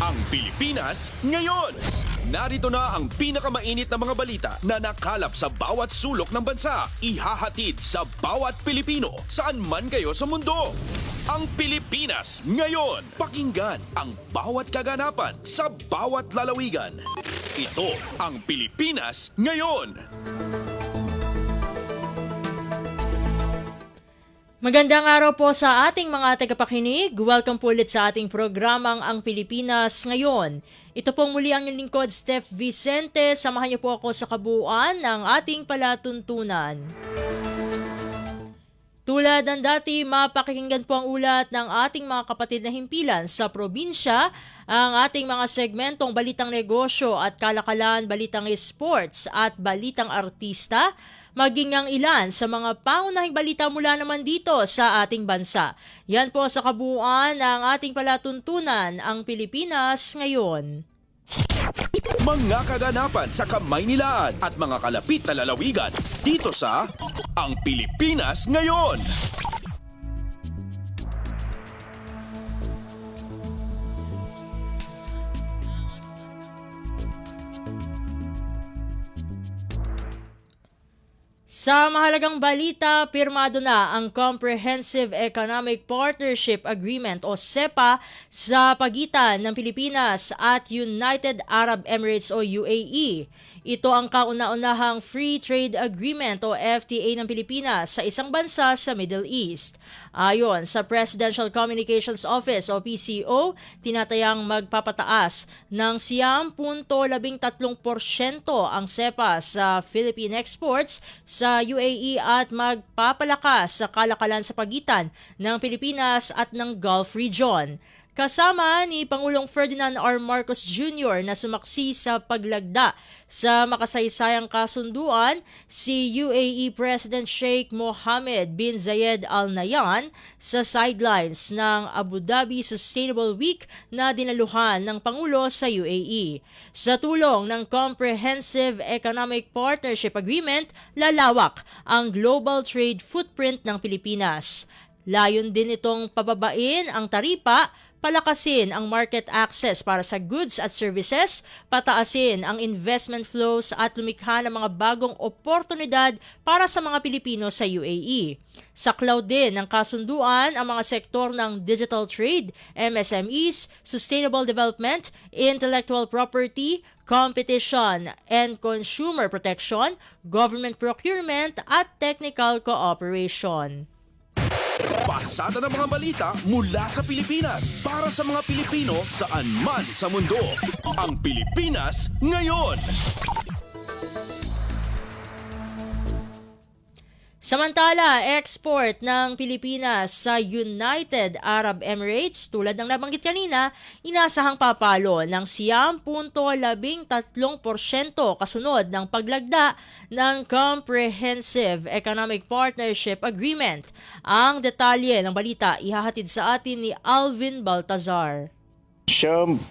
Ang Pilipinas ngayon. Narito na ang pinakamainit na mga balita na nakalap sa bawat sulok ng bansa. Ihahatid sa bawat Pilipino saan man kayo sa mundo. Ang Pilipinas ngayon. Pakinggan ang bawat kaganapan sa bawat lalawigan. Ito ang Pilipinas ngayon. Magandang araw po sa ating mga tagapakinig. Welcome po ulit sa ating programang Ang Pilipinas Ngayon. Ito pong muli ang inyong lingkod, Steph Vicente. Samahan niyo po ako sa kabuuan ng ating palatuntunan. Tulad ng dati, mapakikinggan po ang ulat ng ating mga kapatid na himpilan sa probinsya, ang ating mga segmentong Balitang Negosyo at Kalakalan, Balitang Sports at Balitang Artista, maging ang ilan sa mga pangunahing balita mula naman dito sa ating bansa. Yan po sa kabuuan ng ating palatuntunan, Ang Pilipinas Ngayon. Mga kaganapan sa Kamaynilaan at mga kalapit na lalawigan dito sa Ang Pilipinas Ngayon. Sa mahalagang balita, pirmado na ang Comprehensive Economic Partnership Agreement o CEPA sa pagitan ng Pilipinas at United Arab Emirates o UAE. Ito ang kauna-unahang Free Trade Agreement o FTA ng Pilipinas sa isang bansa sa Middle East. Ayon sa Presidential Communications Office o PCO, tinatayang magpapataas ng 10.13% ang CEPA sa Philippine exports sa UAE at magpapalakas sa kalakalan sa pagitan ng Pilipinas at ng Gulf region. Kasama ni Pangulong Ferdinand R. Marcos Jr. na sumaksi sa paglagda sa makasaysayang kasunduan si UAE President Sheikh Mohammed bin Zayed Al Nahyan sa sidelines ng Abu Dhabi Sustainable Week na dinaluhan ng Pangulo sa UAE. Sa tulong ng Comprehensive Economic Partnership Agreement, lalawak ang global trade footprint ng Pilipinas. Layon din itong pababain ang taripa, palakasin ang market access para sa goods at services, pataasin ang investment flows at lumikha ng mga bagong oportunidad para sa mga Pilipino sa UAE. Saklaw din ng kasunduan ang mga sektor ng digital trade, MSMEs, sustainable development, intellectual property, competition and consumer protection, government procurement at technical cooperation. Pasada ng mga balita mula sa Pilipinas para sa mga Pilipino saan man sa mundo. Ang Pilipinas Ngayon. Samantala, export ng Pilipinas sa United Arab Emirates, tulad ng nabanggit kanina, inasahang papalo ng 10.13% kasunod ng paglagda ng Comprehensive Economic Partnership Agreement. Ang detalye ng balita ihahatid sa atin ni Alvin Baltazar. 10.13%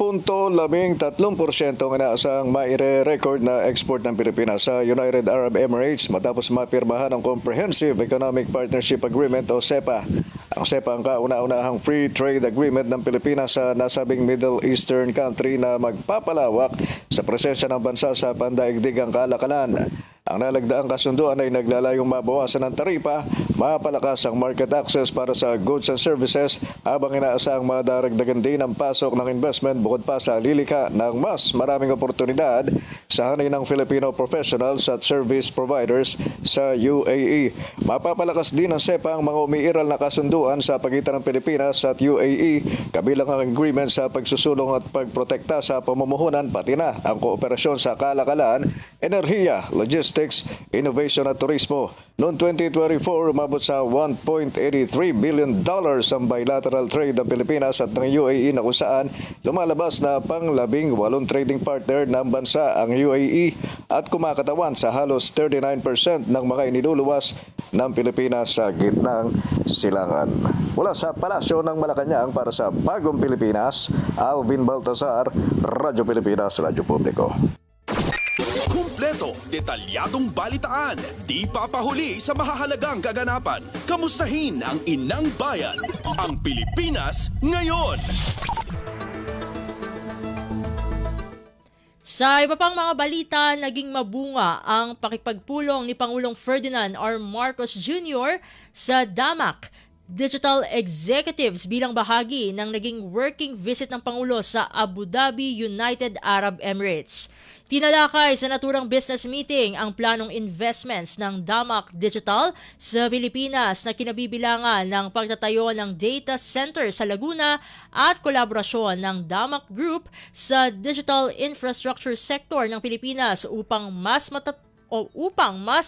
ang inaasahang maire-record na export ng Pilipinas sa United Arab Emirates matapos mapirmahan ang Comprehensive Economic Partnership Agreement o CEPA. Ang CEPA ang kauna-unahang free trade agreement ng Pilipinas sa nasabing Middle Eastern country na magpapalawak sa presensya ng bansa sa pandaigdigang kalakalan. Ang nalagdaang kasunduan ay naglalayong mabawasan ng taripa, mapalakas ang market access para sa goods and services habang inaasahang madaragdagan din ang pasok ng investment bukod pa sa lilikha ng mas maraming oportunidad sa hanay ng Filipino professionals at service providers sa UAE. Mapapalakas din ng CEPA ang mga umiiral na kasunduan sa pagitan ng Pilipinas at UAE, kabilang ang agreement sa pagsusulong at pagprotekta sa pamumuhunan pati na ang kooperasyon sa kalakalan, enerhiya, logistics, innovation at turismo. Noong 2024, umabot sa $1.83 billion ang bilateral trade ng Pilipinas at ng UAE na kung saan lumalabas na pang-18 trading partner ng bansa ang UAE at kumakatawan sa halos 39% ng mga iniluluwas ng Pilipinas sa gitnang silangan. Mula sa Palasyo ng Malacanang para sa Bagong Pilipinas, Alvin Baltazar, Radyo Pilipinas, Radyo Publiko. Kumpleto, detalyadong balitaan, di papahuli sa mahahalagang kaganapan. Kamustahin ang inang bayan, ang Pilipinas ngayon. Sa iba pang mga balita, naging mabunga ang pakipagpulong ni Pangulong Ferdinand R. Marcos Jr. sa DAMAC Digital Executives bilang bahagi ng naging working visit ng Pangulo sa Abu Dhabi, United Arab Emirates. Tinalakay sa naturang business meeting ang planong investments ng DAMAC Digital sa Pilipinas na kinabibilangan ng pagtatayo ng data center sa Laguna at kolaborasyon ng DAMAC Group sa digital infrastructure sector ng Pilipinas upang mas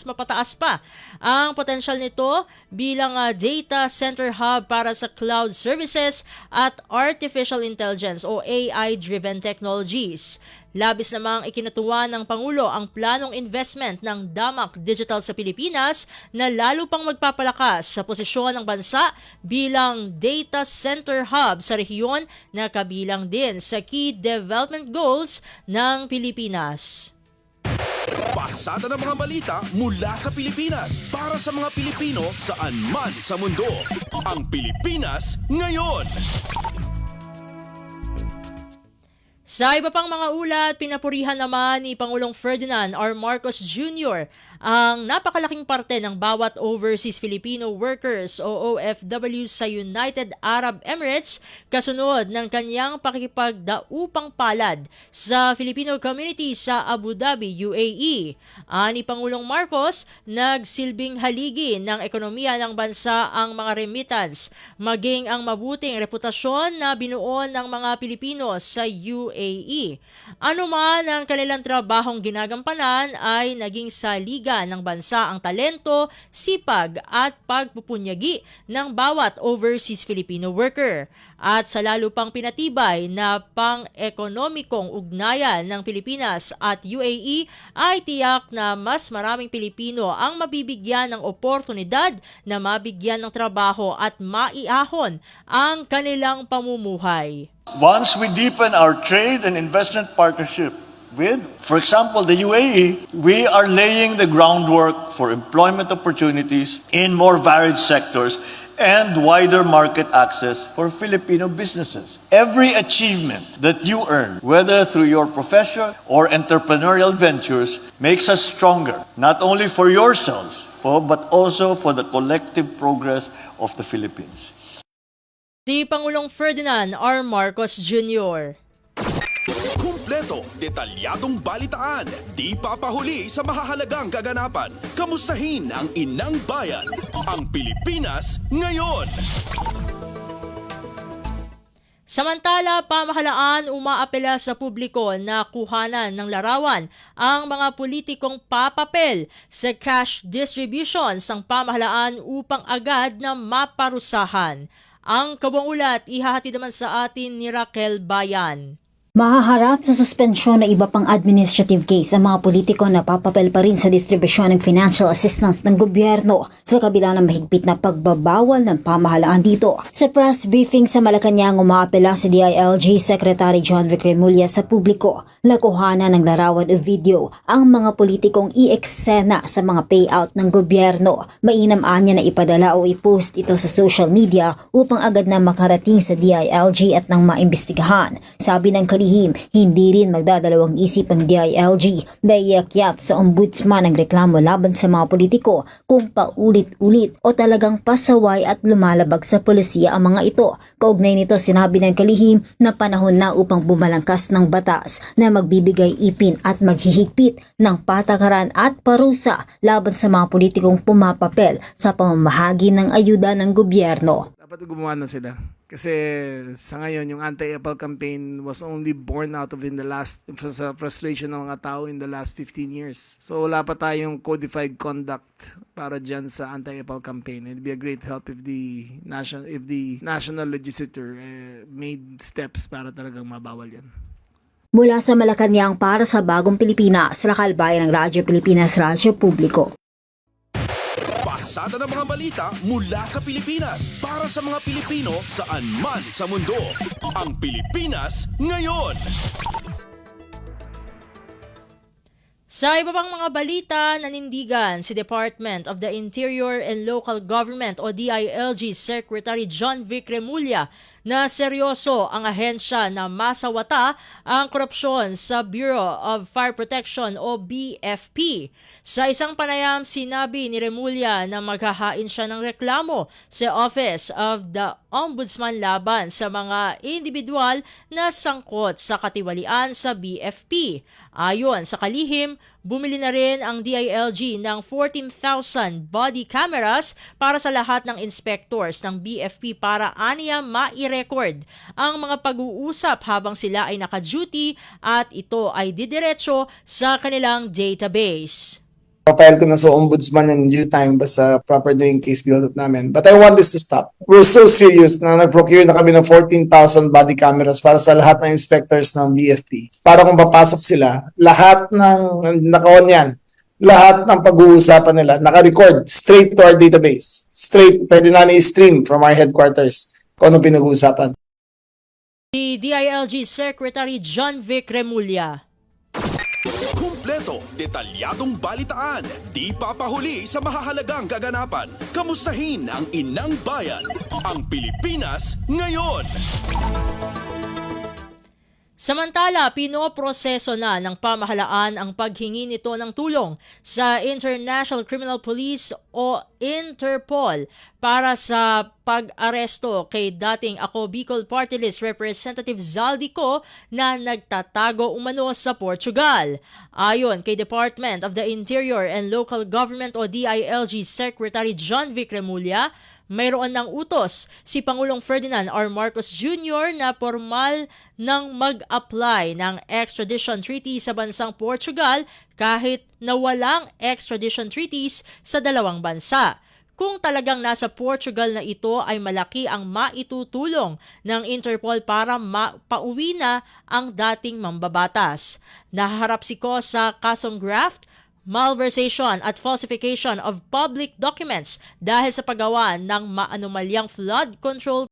mapataas pa ang potensyal nito bilang data center hub para sa cloud services at artificial intelligence o AI-driven technologies. Labis namang ikinatuwa ng Pangulo ang planong investment ng DAMAC Digital sa Pilipinas na lalo pang magpapalakas sa posisyon ng bansa bilang data center hub sa rehiyon na kabilang din sa key development goals ng Pilipinas. Pasada ng mga balita mula sa Pilipinas para sa mga Pilipino saan man sa mundo. Ang Pilipinas ngayon. Sa iba pang mga ulat, pinapurihan naman ni Pangulong Ferdinand R. Marcos Jr. ang napakalaking parte ng bawat overseas Filipino workers o OFW sa United Arab Emirates kasunod ng kanyang pakikipagdaupang palad sa Filipino community sa Abu Dhabi, UAE. Ani Pangulong Marcos, nagsilbing haligi ng ekonomiya ng bansa ang mga remittance, maging ang mabuting reputasyon na binuo ng mga Pilipino sa UAE. Ano man ang kanilang trabahong ginagampanan ay naging saliga ng bansa ang talento, sipag at pagpupunyagi ng bawat overseas Filipino worker. At sa lalo pang pinatibay na pang-ekonomikong ugnayan ng Pilipinas at UAE ay tiyak na mas maraming Pilipino ang mabibigyan ng oportunidad na mabigyan ng trabaho at maiahon ang kanilang pamumuhay. Once we deepen our trade and investment partnership with, for example, the UAE, we are laying the groundwork for employment opportunities in more varied sectors and wider market access for Filipino businesses. Every achievement that you earn, whether through your profession or entrepreneurial ventures, makes us stronger, not only for yourselves, but also for the collective progress of the Philippines. Si Pangulong Ferdinand R. Marcos Jr. Kumpleto, detalyadong balitaan, di papahuli sa mahahalagang kaganapan. Kamustahin ang inang bayan, ang Pilipinas ngayon. Samantala, pamahalaan umaapela sa publiko na kuhanan ng larawan ang mga politikong papapel sa cash distributions ng pamahalaan upang agad na maparusahan. Ang kabuang ulat ihahatid naman sa atin ni Raquel Bayan. Mahaharap sa suspensyon na iba pang administrative case ang mga politiko na papapel pa rin sa distribusyon ng financial assistance ng gobyerno sa kabila ng mahigpit na pagbabawal ng pamahalaan dito. Sa press briefing sa Malacanang, umaapela si DILG Secretary John Vic Remulla sa publiko na kuhanan ng larawan o video ang mga politikong i-eksena sa mga payout ng gobyerno. Mainam anya na ipadala o i-post ito sa social media upang agad na makarating sa DILG at nang maimbestigahan. Sabi ng hindi rin magdadalawang isip ang DILG na iakyat sa ombudsman ang reklamo laban sa mga politiko kung paulit-ulit o talagang pasaway at lumalabag sa polisiya ang mga ito. Kaugnay nito, sinabi ng kalihim na panahon na upang bumalangkas ng batas na magbibigay ipin at maghihigpit ng patakaran at parusa laban sa mga politikong pumapapel sa pamamahagi ng ayuda ng gobyerno. Dapat gumawa na sila. Kasi sa ngayon, yung anti-EPAL campaign was only born out of sa frustration ng mga tao in the last 15 years. So wala pa tayong codified conduct para dyan sa anti-EPAL campaign. It'd be a great help if the national legislature made steps para talagang mabawal yan. Mula sa Malacanang para sa Bagong Pilipinas, Raquel Bayan ng Radyo Pilipinas, Radyo Publiko. Pasada ng mga balita mula sa Pilipinas para sa mga Pilipino saan man sa mundo. Ang Pilipinas ngayon. Sa iba pang mga balita, nanindigan si Department of the Interior and Local Government o DILG Secretary John Vic Remulla na seryoso ang ahensya na masawata ang korupsyon sa Bureau of Fire Protection o BFP. Sa isang panayam, sinabi ni Remulla na maghahain siya ng reklamo sa Office of the Ombudsman laban sa mga individual na sangkot sa katiwalian sa BFP. Ayon sa kalihim, bumili na rin ang DILG ng 14,000 body cameras para sa lahat ng inspectors ng BFP para aniya mai-record ang mga pag-uusap habang sila ay naka-duty at ito ay didiretso sa kanilang database. File ko na sa ombudsman in due time basta proper na yung case build-up namin. But I want this to stop. We're so serious na nag-procure na kami ng 14,000 body cameras para sa lahat ng inspectors ng BFP. Para kung papasok sila, lahat ng naka-on yan, lahat ng pag-uusapan nila, naka-record straight to our database. Straight, pwede namin i-stream from our headquarters kung ano pinag-uusapan. Si DILG Secretary John Vic Remulla. Kumpleto, detalyadong balitaan, di papahuli sa mahahalagang kaganapan. Kamustahin ang inang bayan, ang Pilipinas ngayon. Samantala, pinoproseso na ng pamahalaan ang paghingi nito ng tulong sa International Criminal Police o Interpol para sa pag-aresto kay dating Ako Bicol Party List Representative Zaldico na nagtatago umano sa Portugal. Ayon kay Department of the Interior and Local Government o DILG Secretary John Vic Remulla, mayroon ng utos si Pangulong Ferdinand R. Marcos Jr. na formal nang mag-apply ng extradition treaty sa bansang Portugal kahit na walang extradition treaties sa dalawang bansa. Kung talagang nasa Portugal na ito ay malaki ang maitutulong ng Interpol para pauwi na ang dating mambabatas. Nahaharap si Ko sa kasong graft, malversation at falsification of public documents dahil sa paggawa ng maanomalyang flood control